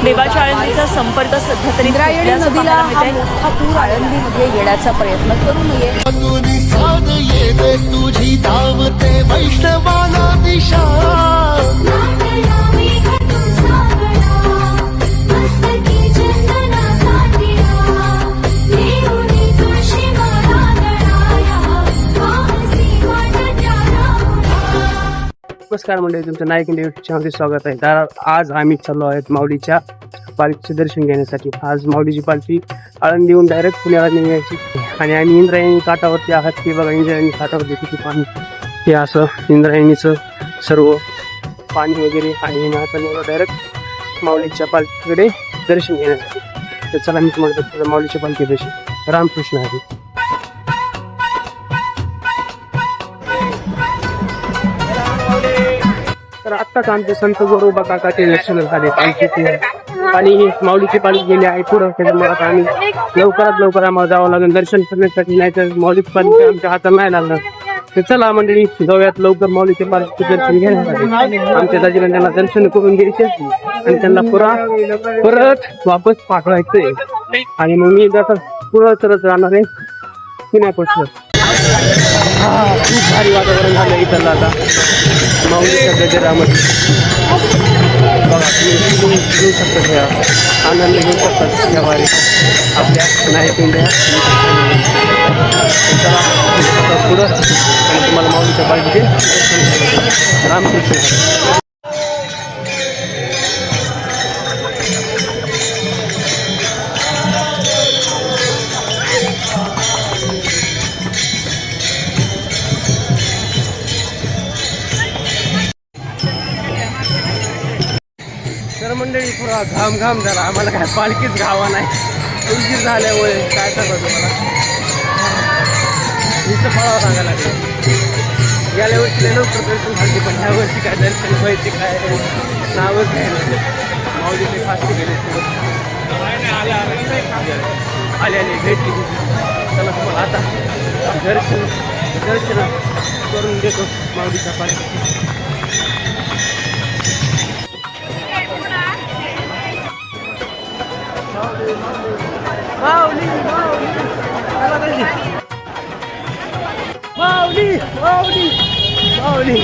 देवाच्या आळंदीचा संपर्क सध्या तरी इंद्रायणी नदीला हा मोठा पूर आळंदीमध्ये येण्याचा प्रयत्न करू नये. तुझी धावते वैष्णवाला दिशा. नमस्कार मंडळी, तुमचं नाईक इंडिया यूट्यूब चॅनलमध्ये स्वागत आहे. तर आज आम्ही चाललो आहेत माऊलीच्या पालखीचे दर्शन घेण्यासाठी. आज माऊलीची पालखी आळंदीहून डायरेक्ट पुण्याला निघायची आणि आम्ही इंद्रायणी काठावरती आहात. ते बघा, इंद्रायणी काठावरती किती पाणी, हे असं इंद्रायणीचं सर्व पाणी वगैरे. आणि आता निघालो डायरेक्ट माऊलीच्या पालखीकडे दर्शन घेण्यासाठी. तर चला मी तुम्हाला बघतो माऊलीच्या पालखी कशी. रामकृष्ण हरी. तर आत्ताच आमचे संत गोरोबा काकाचे दर्शन झाले पालखीचे आणि माऊलीची पालखी गेली आहे पुढं. त्याच्यामुळे आता आम्ही लवकरात आम्हाला जावं लागेल दर्शन करण्यासाठी, नाही तर माऊलीची पालखी आमच्या हातात नाही लागणार. तर चला मंडळी, जाऊयात लवकर माऊलीच्या पालखीचे दर्शन घेण्यासाठी. आमच्या दाजीला त्यांना दर्शन करून घ्यायचे आणि त्यांना परत वापस पाठवायचंय. आणि मग मी आता पुढं चलत राहणार आहे पुण्यापासून. खूप भारी वातावरण झालं इथलं आता माऊलीच्या गजरामध्ये. बघा, तुम्ही घेऊ शकता, ह्या आनंद घेऊ शकतात ह्या वारी आपल्या नाईक इंडिया. पुढं आणि तुम्हाला माऊलीच्या पालखीचे रामकृष्ण. तर मंडळी, थोडा घाम झाला आम्हाला. काय पालखीच घावा नाही, उलटी झाल्यामुळे काय सांगा तुम्हाला, नुसतं फळावं सांगायला लागलं. गेल्या वर्षी लवकर दर्शन झाली, पण ह्या वर्षी काय दर्शन व्हायचे काय नावच घ्यायला. माऊलीचे फास्ट गेले, आले भेटली. चला तुम्हाला आता दर्शन करून देतो माऊलीच्या पालखीची. माऊली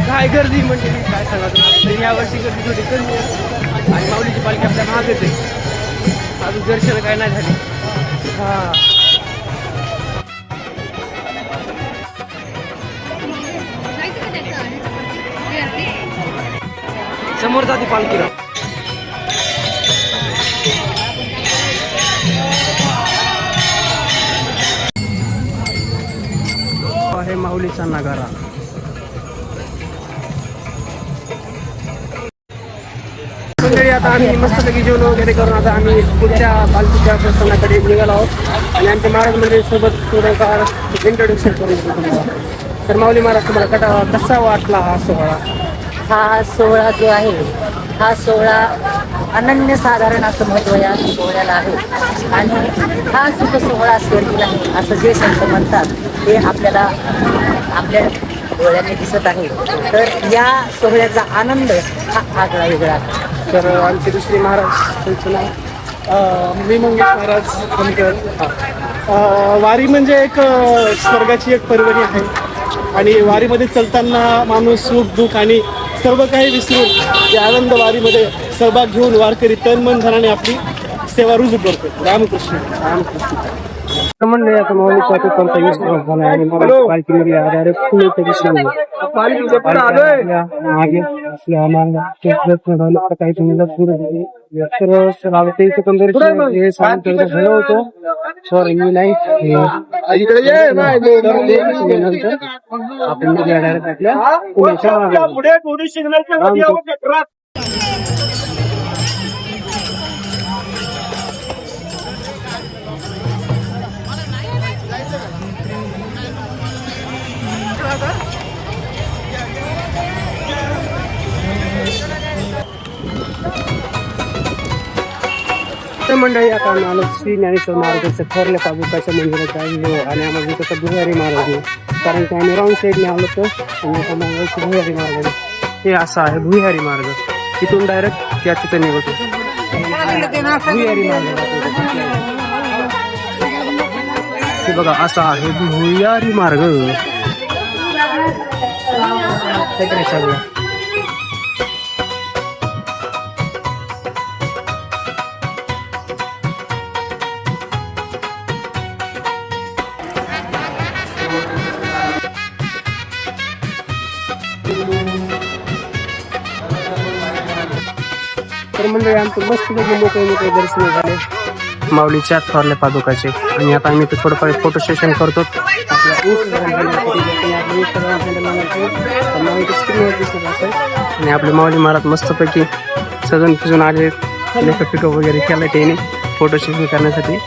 काय गर्दी म्हणजे काय सांगा तुम्हाला. या वर्षी गर्दी थोडी कमी आहे आणि माऊलीची पालखी आपल्या मागच आहे. अजून दर्शन काय नाही झाली. समोर जाते पालखीला. आहे माऊलीचा नगारा. मंडळी, आता आम्ही मस्तपैकी जेवण वगैरे करून आता आम्ही पुढच्या पालखीच्या प्रसंगाकडे निघालो आहोत आणि आमच्या महाराज मंडळी सोबत थोडंफार इंट्रोडक्शन करून तुम्हाला. तर माऊली महाराज, तुम्हाला कसा वाटला हा सोहळा? हा सोहळा जो आहे, हा सोहळा अनन्यसाधारण असं महत्त्व या सोहळ्याला आहे. आणि हा सुख सोहळा स्वर्गीला आहे असं जे संत म्हणतात ते आपल्याला आपल्या डोळ्यांनी दिसत आहे. तर या सोहळ्याचा आनंद हा आगळा वेगळा. तर आमचे दुसरे महाराज, त्यांचं नाव मी मंगेश महाराज धनकर. वारी म्हणजे एक स्वर्गाची एक पर्वणी आहे आणि वारीमध्ये चालताना माणूस सुख दुःख आणि सर्व काही विसरून या आनंद वारीमध्ये सहभाग घेऊन वारकरी तन मन धनाने आपली सेवा रुजू करतो. रामकृष्ण. मंडळी, आता माऊली कोणता यूज झाला आणि पालखीमध्ये डायरेक्ट पुण्याच्या दिशेने मागे काही झालं होतं. सॉरी, मी नाही. आपण डायरेक्ट आपल्या पुण्याच्या मंडळी, आता आम्हाला श्री ज्ञानेश्वर महाराजांच्या थोरल्या पादुकाच्या मंदिरात आहे आणि आम्हाला तिथं भुयारी महाराज आहे. कारण की आम्ही रॉंग साईडने आलो तर भुयारी महाराज हे असं आहे. भुयारी महाराज तिथून डायरेक्ट त्या तिथं निघतो. हे बघा असा आहे भुयारी मार्ग. तर मंडळी आमचं मस्त मोकळे दर्शन झाले माऊलीच्या थोरल्या पादुकाचे. आणि आता आम्ही थोडंफार फोटो सेशन करतो. आणि आपले माऊली महाराज मस्तपैकी सजून फिजून आले. पिको वगैरे केला त्याने फोटो सेशन करण्यासाठी.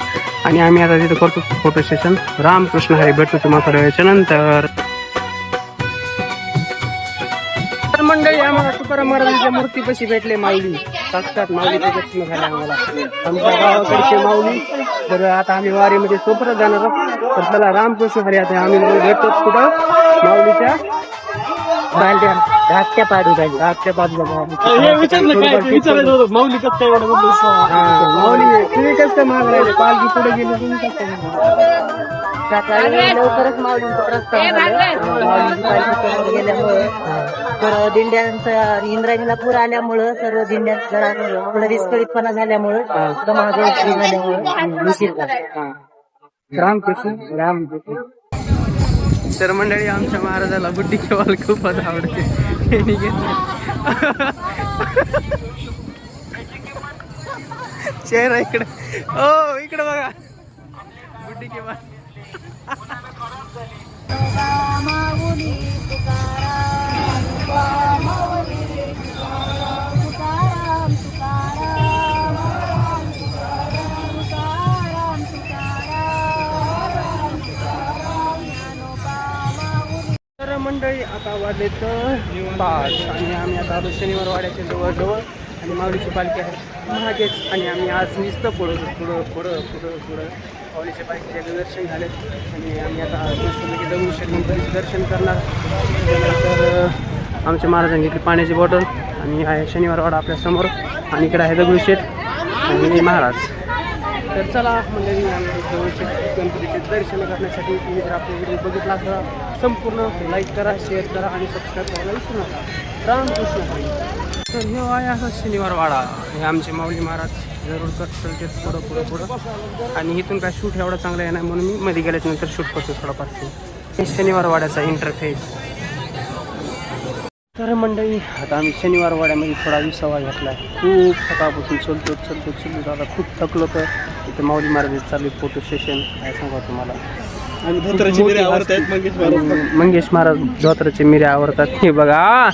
आणि आम्ही आता तिथे करतो फोटो सेशन. रामकृष्ण हरी. भेटतो तुम्हाला थोड्या वेळाच्या नंतर. तर मंडळी आम्हाला तुकाराम महाराजांच्या मूर्तीपाशी भेटले माऊली. साक्षात माऊलीचे दर्शन झाले आम्हाला. आमच्या गावाकडचे माऊली. तर आता आम्ही वारीमध्ये सोबतच जाणार आहोत. तर चला रामकृष्ण हरी. आता आम्ही भेटतो कुठं माऊलीच्या धाकट्या पाडूला. माऊली कसं काय माऊली तुम्ही कसं काय महाग राहिले. पालखी पुढे गेली तुम्ही कसं लवकरच माऊलींचं प्रस्थान झालं. माऊलींची पालखी समोर गेल्यामुळं तर दिंड्यांचा इंद्रायणीला पूर आल्यामुळं सर्व दिंड्यांचा विस्कळीतपणा झाल्यामुळं महादेव झाल्यामुळं निश्चित झाला. रामकृष्ण रामकृष्ण. तर मंडळी आमच्या महाराजाला बुड्डी केवाल खूपच आवडते. चेहरा इकडे. ओ इकडे बघा बुड्डी केवाल. तर मंडळी आता वाजलेत 5 आणि आम्ही आता आलो शनिवार वाड्याच्या जवळजवळ. आणि माऊलीची पालखी आहे महागेच. आणि आम्ही आज नुसतं पुढं माऊलीच्या पालखीचे दर्शन झाले. आणि आम्ही आता मस्तपैकी दगडूशेठ गणपतीचे दर्शन करणार. तर आमच्या महाराजांनी घेतली पाण्याची बॉटल. आणि आहे शनिवार वाडा आपल्यासमोर. आणि इकडे आहे दगडूशेठ आणि महाराज. तर चला मंडळी आम्ही दगडूशेठ गणपतीचे दर्शन करण्यासाठी तुम्ही जर आपला व्हिडिओ बघितला असला संपूर्ण लाईक करा, शेअर करा आणि सबस्क्राईब करायला विसरू नका. रामकृष्ण हरी. तर हे आहे असं शनिवार वाडा. हे आमचे माऊली महाराज जरूर करते पुढं. आणि इथून काय शूट एवढा चांगला आहे नाही म्हणून मी मध्ये गेल्याच्यानंतर शूट करतो थोडाफार. हे शनिवार वाड्याचा इंटरफेस. तर मंडळी आता आम्ही शनिवार वाड्यामध्ये थोडा विसावा घेतला. खूप सकाळपासून चलतो आता खूप थकलो. तर इथं माऊली महाराज चालू फोटो सेशन काय सांगा तुम्हाला. मंगेश महाराज धोत्राचे मिरे आवडतात. हे बघा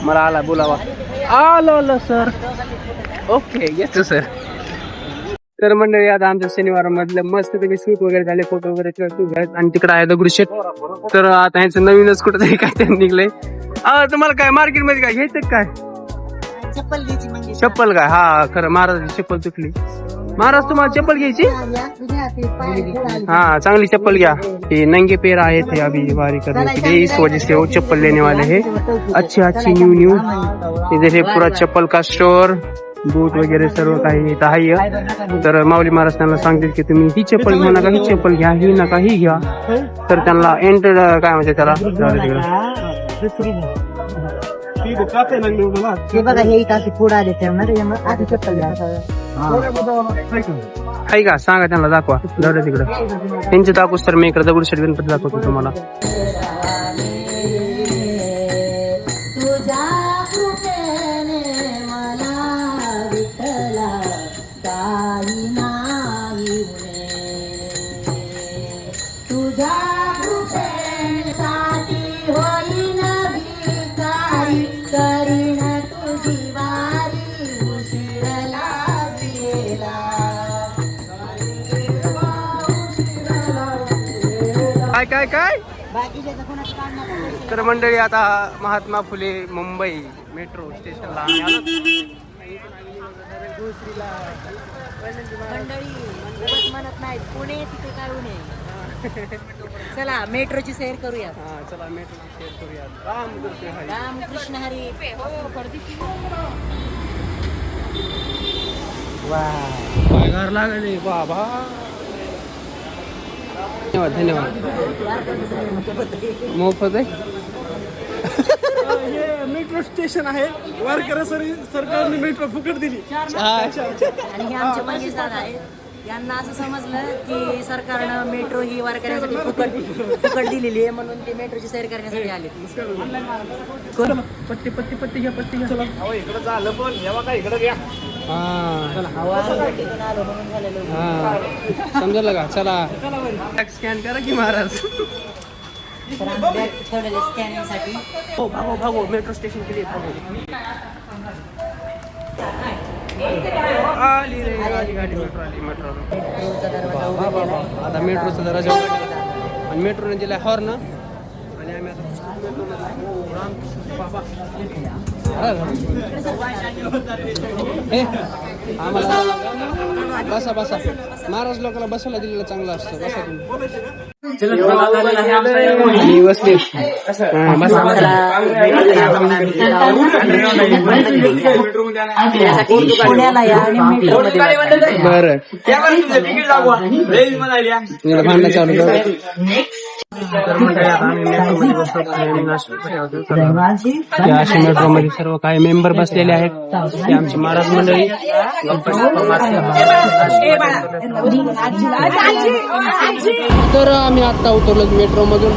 मला आला बोलावा. आलो सर. ओके येतो सर. तर मंडळी आता आमच्या शनिवार मधलं मस्त पैकी शूट वगैरे झाले. फोटो वगैरे. आणि तिकडे आहे दगडूशेठ. तर आता ह्याचं नवीनच कुठंतरी काय निघलंय. तुम्हाला काय मार्केट मध्ये काय घ्यायचं काय चप्पल काय. हा खरं महाराजाची चप्पल चुकली. महाराज तुम्हाला चप्पल घ्यायची. हाँ चांगली चप्पल घ्या. ये नंगे पैर आए थे अभी वारी करने के लिए, इस वजह से वो चप्पल लेने वाले हैं. अच्छी न्यू इधर है पूरा चप्पल का स्टोर. बूट वगैरे सर्व काही इथं आहे. तर माऊली महाराज त्यांना सांगतील की तुम्ही ही चप्पल घेऊ नका, ही चप्पल घ्या, ही नका ही घ्या. तर त्यांना एंटर काय म्हणते त्याला हे बघा हे इथं पुढे आले आधी चप्पल घ्या. आहे का सांगा त्यांना दाखवा. जाऊ तिकडं त्यांचे दाखवूस तर मी इकडे दगडूशेठ गणपती दाखवतो तुम्हाला. काय काय तर मंडळी आता महात्मा फुले मुंबई मेट्रो स्टेशनला आम्ही आलो. मंडळी म्हणत नाही पुणे तिथे काय उणे चला मेट्रोची सैर करूया. हा चला मेट्रो शेअर करूया. रामकृष्ण हरी. रामकृष्ण हरी. वा पगार लागले बाबा. धन्यवाद धन्यवाद. मोफत आहे. हे मेट्रो स्टेशन आहे. वारकऱ्यासाठी सरकारने मेट्रो फुकट दिली. आणि हे आमचे मंगेश दादा आहेत. यांना असं समजलं की सरकारनं मेट्रो ही वारकऱ्यांसाठी फुकट दिलेली आहे म्हणून ते मेट्रोची सैर करण्यासाठी आले. पट्टी पट्टी पट्टी घ्या पट्टी घ्या. चला हा हवा तिथून आलो म्हणून झालेलं. हा समजलं का. चला स्कॅन करा की महाराज. तर आम्ही बॅग ठेवलेले स्कॅनिंगसाठी. हो भागो भागो मेट्रो स्टेशन के लिए भागो. आली रे आली गाडी मेट्रो आली मेट्रो. मेट्रोचा दरवाजा उघडा केलाय. आता मेट्रोचा दरवाजा उघडला आणि मेट्रोने दिलाय हॉर्न आणि आम्ही आता रामकृष्ण बाबा. ए आम्हाला बसा बसा. महाराज लोकांना बसायला दिलेलं चांगलं असतं. बसा तुम्ही. आणि बसले. पुण्याला या आणि मेट्रोमध्ये बसा. बरं भांडणं चालू कर. अशा मेट्रो मध्ये सर्व काही मेंबर बसलेले आहेत. ते आमचे महाराज मंडळी. तर आम्ही आता उतरलो मेट्रो मधून